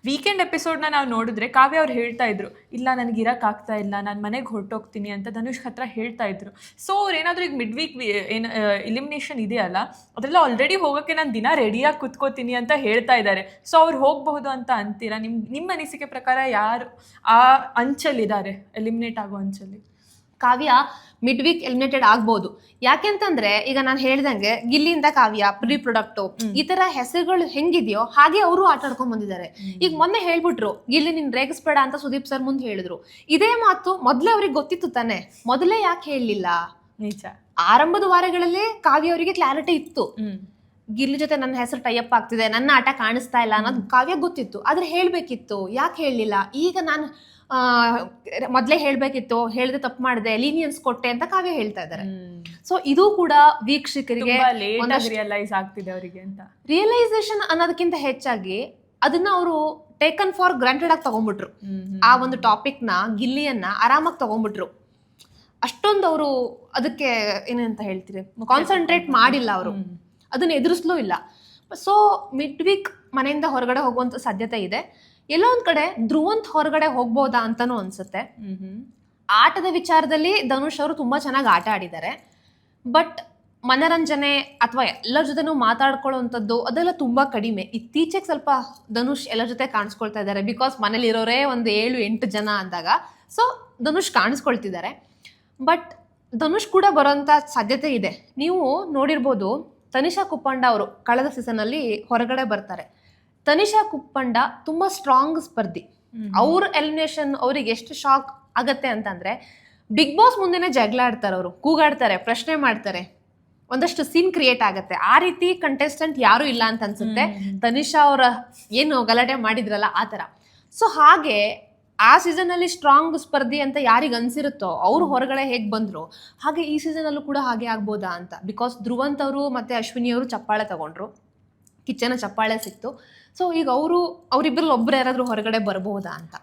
Weekend ಎಪಿಸೋಡ್ನ ನಾವು ನೋಡಿದ್ರೆ ಕಾವ್ಯ ಅವ್ರು ಹೇಳ್ತಾ ಇದ್ರು, ಇಲ್ಲ ನನಗೆ ಇರೋಕ್ಕಾಗ್ತಾ ಇಲ್ಲ, ನಾನು ಮನೆಗೆ ಹೊರಟೋಗ್ತೀನಿ ಅಂತ ಧನುಷ್ ಹತ್ರ ಹೇಳ್ತಾ ಇದ್ರು. ಸೊ ಅವ್ರು ಏನಾದರೂ ಈಗ ಮಿಡ್ ವೀಕ್ ಏನು ಇಲಿಮಿನೇಷನ್ ಇದೆಯಲ್ಲ, ಅದೆಲ್ಲ ಆಲ್ರೆಡಿ ಹೋಗೋಕ್ಕೆ ನಾನು ದಿನ ರೆಡಿಯಾಗಿ ಕುತ್ಕೋತೀನಿ ಅಂತ ಹೇಳ್ತಾ ಇದ್ದಾರೆ. ಸೊ ಅವ್ರು ಹೋಗಬಹುದು ಅಂತ ಅಂತೀರಾ? ನಿಮ್ಮ ಅನಿಸಿಕೆ ಪ್ರಕಾರ ಯಾರು ಆ ಅಂಚಲ್ಲಿದ್ದಾರೆ, ಎಲಿಮಿನೇಟ್ ಆಗೋ ಅಂಚಲ್ಲಿ? ಕಾವ್ಯ ಮಿಡ್ ವೀಕ್ ಎಲಿಮಿನೇಟೆಡ್ ಆಗ್ಬೋದು. ಯಾಕೆಂತಂದ್ರೆ ಈಗ ನಾನು ಹೇಳ್ದಂಗೆ ಗಿಲ್ಲಿಯಿಂದ ಕಾವ್ಯ, ಪ್ರೀ ಪ್ರೊಡಕ್ಟು, ಈ ತರ ಹೆಸರುಗಳು ಹೆಂಗಿದೆಯೋ ಹಾಗೆ ಅವರು ಆಟ ಆಡ್ಕೊಂಡ್ ಬಂದಿದ್ದಾರೆ. ಈಗ ಮೊನ್ನೆ ಹೇಳ್ಬಿಟ್ರು ಗಿಲ್ಲಿ ನಿನ್ ರೇಗಿಸ್ಬೇಡ ಅಂತ ಸುದೀಪ್ ಸರ್ ಮುಂದೆ ಹೇಳಿದ್ರು. ಇದೇ ಮಾತು ಮೊದ್ಲೇ ಅವ್ರಿಗೆ ಗೊತ್ತಿತ್ತು ತಾನೆ, ಮೊದಲೇ ಯಾಕೆ ಹೇಳಲಿಲ್ಲ? ನಿಜ, ಆರಂಭದ ವಾರಗಳಲ್ಲೇ ಕಾವ್ಯ ಅವರಿಗೆ ಕ್ಲಾರಿಟಿ ಇತ್ತು. ಗಿಲ್ಲಿ ಜೊತೆ ನನ್ನ ಹೆಸರು ಟೈಅಪ್ ಆಗ್ತಿದೆ, ನನ್ನ ಆಟ ಕಾಣಿಸ್ತಾ ಇಲ್ಲ ಅನ್ನೋದು ಕಾವ್ಯ ಗೊತ್ತಿತ್ತು. ಆದ್ರೆ ಹೇಳ್ಬೇಕಿತ್ತು, ಯಾಕೆ ಹೇಳಲಿಲ್ಲ? ಈಗ ನಾನು ಮೊದ್ಲೇ ಹೇಳ್ಬೇಕಿತ್ತು, ಹೇಳ್ದೆ ತಪ್ಪು ಮಾಡಿದೆ, ಲೀನಿಯನ್ಸ್ ಕೊಟ್ಟೆ ಅಂತ ಕಾವ್ಯ ಹೇಳ್ತಾ ಇದ್ದಾರೆ. ಸೊ ಇದು ಕೂಡ ವೀಕ್ಷಕರಿಗೆ ರಿಯಲೈಸ್ ಆಗ್ತಿದೆ ಅವರಿಗೆ ಅಂತ. ರಿಯಲೈಸೇಷನ್ ಅನ್ನೋದಕ್ಕಿಂತ ಹೆಚ್ಚಾಗಿ ಅದನ್ನ ಅವರು ಟೇಕನ್ ಫಾರ್ ಗ್ರಾಂಟೆಡ್ ಆಗಿ ತಗೊಂಡ್ಬಿಟ್ರು. ಆ ಒಂದು ಟಾಪಿಕ್ ನ, ಗಿಲ್ಲಿಯನ್ನ ಆರಾಮಾಗಿ ತಗೊಂಡ್ಬಿಟ್ರು. ಅಷ್ಟೊಂದು ಅವರು ಅದಕ್ಕೆ ಏನಂತ ಹೇಳ್ತೀರಿ, ಕಾನ್ಸಂಟ್ರೇಟ್ ಮಾಡಿಲ್ಲ ಅವರು, ಅದನ್ನ ಎದುರಿಸ್ಲೂ ಇಲ್ಲ. ಸೊ ಮಿಡ್ ವೀಕ್ ಮನೆಯಿಂದ ಹೊರಗಡೆ ಹೋಗುವಂತ ಸಾಧ್ಯತೆ ಇದೆ. ಎಲ್ಲೋ ಒಂದ್ ಕಡೆ ಧ್ರುವಂತ್ ಹೊರಗಡೆ ಹೋಗ್ಬೋದಾ ಅಂತಾನು ಅನ್ಸುತ್ತೆ. ಆಟದ ವಿಚಾರದಲ್ಲಿ ಧನುಷ್ ಅವರು ತುಂಬಾ ಚೆನ್ನಾಗಿ ಆಟ ಆಡಿದ್ದಾರೆ. ಬಟ್ ಮನರಂಜನೆ ಅಥವಾ ಎಲ್ಲರ ಜೊತೆನೂ ಮಾತಾಡ್ಕೊಳ್ಳುವಂಥದ್ದು ಅದೆಲ್ಲ ತುಂಬಾ ಕಡಿಮೆ. ಇತ್ತೀಚೆಗೆ ಸ್ವಲ್ಪ ಧನುಷ್ ಎಲ್ಲರ ಜೊತೆ ಕಾಣಿಸ್ಕೊಳ್ತಾ ಇದ್ದಾರೆ. ಬಿಕಾಸ್ ಮನೇಲಿ ಇರೋರೇ ಒಂದು 7-8 ಜನ ಅಂದಾಗ ಸೊ ಧನುಷ್ ಕಾಣಿಸ್ಕೊಳ್ತಿದ್ದಾರೆ. ಬಟ್ ಧನುಷ್ ಕೂಡ ಬರೋಂಥ ಸಾಧ್ಯತೆ ಇದೆ. ನೀವು ನೋಡಿರ್ಬೋದು, ತನಿಷಾ ಕುಪ್ಪಂಡ ಅವರು ಕಳೆದ ಸೀಸನ್ ಅಲ್ಲಿ ಹೊರಗಡೆ ಬರ್ತಾರೆ. ತನಿಷಾ ಕುಪ್ಪಂಡ ತುಂಬಾ ಸ್ಟ್ರಾಂಗ್ ಸ್ಪರ್ಧಿ. ಅವ್ರ ಎಲಿಮಿನೇಷನ್ ಅವ್ರಿಗೆ ಎಷ್ಟು ಶಾಕ್ ಆಗತ್ತೆ ಅಂತಂದ್ರೆ, ಬಿಗ್ ಬಾಸ್ ಮುಂದೆನೆ ಜಗಳ ಆಡ್ತಾರೆ, ಅವರು ಕೂಗಾಡ್ತಾರೆ, ಪ್ರಶ್ನೆ ಮಾಡ್ತಾರೆ, ಒಂದಷ್ಟು ಸೀನ್ ಕ್ರಿಯೇಟ್ ಆಗತ್ತೆ. ಆ ರೀತಿ ಕಂಟೆಸ್ಟೆಂಟ್ ಯಾರು ಇಲ್ಲ ಅಂತ ಅನ್ಸುತ್ತೆ. ತನಿಷಾ ಅವರ ಏನು ಗಲಾಟೆ ಮಾಡಿದ್ರಲ್ಲ ಆ ತರ. ಸೊ ಹಾಗೆ ಆ ಸೀಸನ್ ಅಲ್ಲಿ ಸ್ಟ್ರಾಂಗ್ ಸ್ಪರ್ಧಿ ಅಂತ ಯಾರಿಗೆ ಅನ್ಸಿರುತ್ತೋ ಅವ್ರು ಹೊರಗಡೆ ಹೇಗ್ ಬಂದ್ರು, ಹಾಗೆ ಈ ಸೀಸನ್ ಅಲ್ಲೂ ಕೂಡ ಹಾಗೆ ಆಗ್ಬೋದಾ ಅಂತ. ಬಿಕಾಸ್ ಧ್ರುವಂತ್ ಅವರು ಮತ್ತೆ ಅಶ್ವಿನಿ ಅವರು ಚಪ್ಪಾಳೆ ತಗೊಂಡ್ರು, ಕಿಚ್ಚನ ಚಪ್ಪಾಳೆ ಸಿಕ್ತು. ಸೊ ಈಗ ಅವರಿಬ್ಬರಲ್ಲಿ ಒಬ್ರು ಯಾರಾದ್ರೂ ಹೊರಗಡೆ ಬರ್ಬೋದಾ ಅಂತ.